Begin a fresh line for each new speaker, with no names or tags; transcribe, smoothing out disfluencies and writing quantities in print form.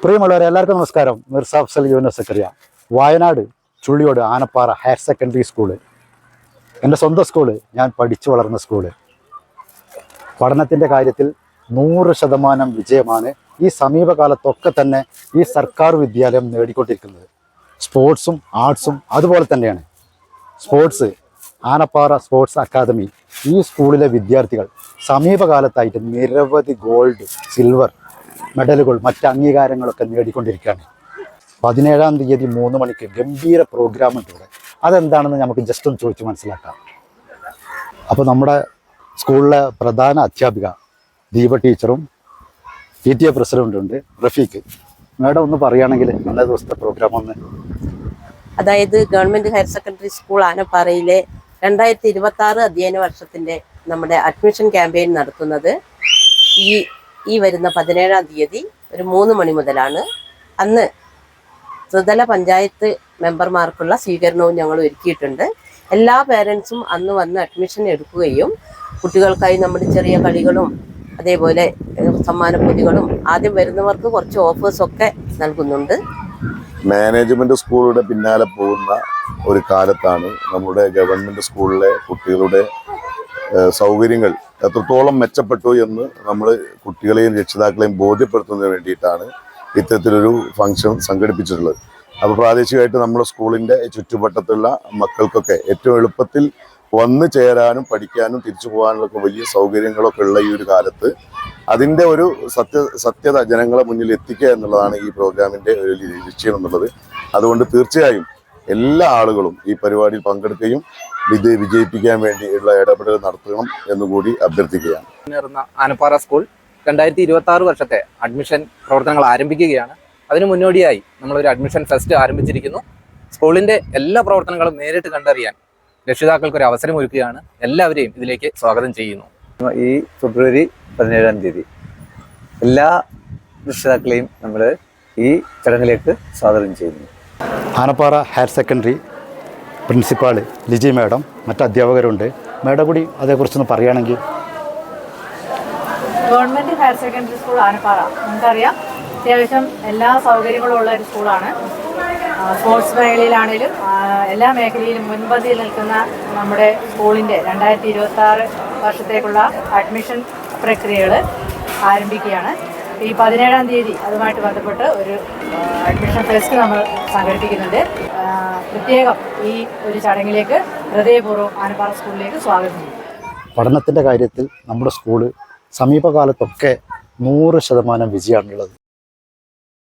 പ്രിയമുള്ളവരെ എല്ലാവർക്കും നമസ്കാരം. Mirza Afzal Younus Zakaria, Wayanad Chulliyode Anappara higher secondary school എൻ്റെ സ്വന്തം സ്കൂള്, ഞാൻ പഠിച്ചു വളർന്ന സ്കൂള്. പഠനത്തിൻ്റെ കാര്യത്തിൽ 100% വിജയമാണ് ഈ സമീപകാലത്തൊക്കെ തന്നെ ഈ സർക്കാർ വിദ്യാലയം നേടിക്കൊണ്ടിരിക്കുന്നത്. സ്പോർട്സും ആർട്സും അതുപോലെ തന്നെയാണ്. സ്പോർട്സ് ആനപ്പാറ സ്പോർട്സ് അക്കാദമി, ഈ സ്കൂളിലെ വിദ്യാർത്ഥികൾ സമീപകാലത്തായിട്ട് നിരവധി ഗോൾഡ്, സിൽവർ മെഡലുകൾ, മറ്റ് അംഗീകാരങ്ങളൊക്കെ നേടിക്കൊണ്ടിരിക്കുകയാണ്. 17-ാം തീയതി 3 മണിക്ക് ഗംഭീര പ്രോഗ്രാം ഉണ്ട് ഇവിടെ. അതെന്താണെന്ന് നമുക്ക് ജസ്റ്റ് ഒന്ന് ചോദിച്ച് മനസ്സിലാക്കാം. അപ്പോൾ നമ്മുടെ സ്കൂളിലെ പ്രധാന അധ്യാപിക ദീപ ടീച്ചറും PTA പ്രസിഡന്റുണ്ട് റഫീഖ്. മേഡം ഒന്ന് പറയുകയാണെങ്കിൽ നല്ല ദിവസത്തെ പ്രോഗ്രാം ഒന്ന്.
അതായത് ഗവൺമെന്റ് ഹയർ സെക്കൻഡറി സ്കൂൾ ആനപ്പാറയിലെ 2026 അധ്യയന വർഷത്തിന്റെ നമ്മുടെ അഡ്മിഷൻ ക്യാമ്പയിൻ നടത്തുന്നത് ഈ വരുന്ന 17-ാം തീയതി ഒരു 3 മണി മുതലാണ്. അന്ന് ത്രിതല പഞ്ചായത്ത് മെമ്പർമാർക്കുള്ള സ്വീകരണവും ഞങ്ങൾ ഒരുക്കിയിട്ടുണ്ട്. എല്ലാ പേരൻസും അന്ന് വന്ന് അഡ്മിഷൻ എടുക്കുകയും കുട്ടികൾക്കായി നമ്മുടെ ചെറിയ കളികളും അതേപോലെ സമ്മാനപ്പൊതികളും, ആദ്യം വരുന്നവർക്ക് കുറച്ച് ഓഫേഴ്സൊക്കെ നൽകുന്നുണ്ട്.
മാനേജ്മെന്റ് സ്കൂളുടെ പിന്നാലെ പോകുന്ന ഒരു കാലത്താണ് നമ്മുടെ ഗവൺമെന്റ് സ്കൂളിലെ കുട്ടികളുടെ സൗകര്യങ്ങൾ എത്രത്തോളം മെച്ചപ്പെട്ടു എന്ന് നമ്മൾ കുട്ടികളെയും രക്ഷിതാക്കളെയും ബോധ്യപ്പെടുത്തുന്നതിന് വേണ്ടിയിട്ടാണ് ഇത്തരത്തിലൊരു ഫംഗ്ഷൻ സംഘടിപ്പിച്ചിട്ടുള്ളത്. അപ്പോൾ പ്രാദേശികമായിട്ട് നമ്മുടെ സ്കൂളിൻ്റെ ചുറ്റുവട്ടത്തുള്ള മക്കൾക്കൊക്കെ ഏറ്റവും എളുപ്പത്തിൽ വന്നു ചേരാനും പഠിക്കാനും തിരിച്ചു പോകാനുള്ള വലിയ സൗകര്യങ്ങളൊക്കെ ഉള്ള ഈ ഒരു കാലത്ത് അതിൻ്റെ ഒരു സത്യത ജനങ്ങളെ മുന്നിൽ എത്തിക്കുക എന്നുള്ളതാണ് ഈ പ്രോഗ്രാമിൻ്റെ ഒരു ലക്ഷ്യം എന്നുള്ളത്. അതുകൊണ്ട് തീർച്ചയായും എല്ലാ ആളുകളും ഈ പരിപാടിയിൽ പങ്കെടുക്കുകയും ഇത് വിജയിപ്പിക്കാൻ വേണ്ടിയുള്ള ഇടപെടൽ നടത്തണം എന്നുകൂടി അഭ്യർത്ഥിക്കുകയാണ്.
ആനപ്പാറ സ്കൂൾ 2026 വർഷത്തെ അഡ്മിഷൻ പ്രവർത്തനങ്ങൾ ആരംഭിക്കുകയാണ്. അതിനു മുന്നോടിയായി നമ്മളൊരു അഡ്മിഷൻ ഫെസ്റ്റ് ആരംഭിച്ചിരിക്കുന്നു. സ്കൂളിൻ്റെ എല്ലാ പ്രവർത്തനങ്ങളും നേരിട്ട് കണ്ടറിയാൻ രക്ഷിതാക്കൾക്കൊരു അവസരം ഒരുക്കുകയാണ്. എല്ലാവരെയും ഇതിലേക്ക് സ്വാഗതം ചെയ്യുന്നു.
ഈ ഫെബ്രുവരി 17-ാം തീയതി എല്ലാ രക്ഷിതാക്കളെയും നമ്മൾ ഈ ചടങ്ങിലേക്ക് സ്വാഗതം ചെയ്യുന്നു.
Anappara higher secondary principal Liji madam, മറ്റ് അധ്യാപകരുണ്ട്. മാഡം കൂടി അതേക്കുറിച്ചൊന്ന് പറയുകയാണെങ്കിൽ.
Government higher secondary school Anappara നമുക്കറിയാം, അത്യാവശ്യം എല്ലാ സൗകര്യങ്ങളും ഉള്ള ഒരു സ്കൂളാണ്. സ്പോർട്സ് മേഖലയിലാണെങ്കിലും എല്ലാ മേഖലയിലും മുൻപന്തിയിൽ നിൽക്കുന്ന നമ്മുടെ സ്കൂളിൻ്റെ 2026 വർഷത്തേക്കുള്ള അഡ്മിഷൻ പ്രക്രിയകൾ ആരംഭിക്കുകയാണ്. ഈ 17-ാം തീയതി അതുമായിട്ട് ബന്ധപ്പെട്ട് ഒരു അഡ്മിഷൻ ഫെസ്റ്റ് നമ്മൾ സംഘടിപ്പിക്കുന്നുണ്ട്. പ്രത്യേകം ഈ ഒരു ചടങ്ങിലേക്ക് ഹൃദയപൂർവ്വം ആനപ്പാറ സ്കൂളിലേക്ക് സ്വാഗതം ചെയ്യും.
പഠനത്തിൻ്റെ കാര്യത്തിൽ നമ്മുടെ സ്കൂള് സമീപകാലത്തൊക്കെ 100% വിജയമാണുള്ളത്.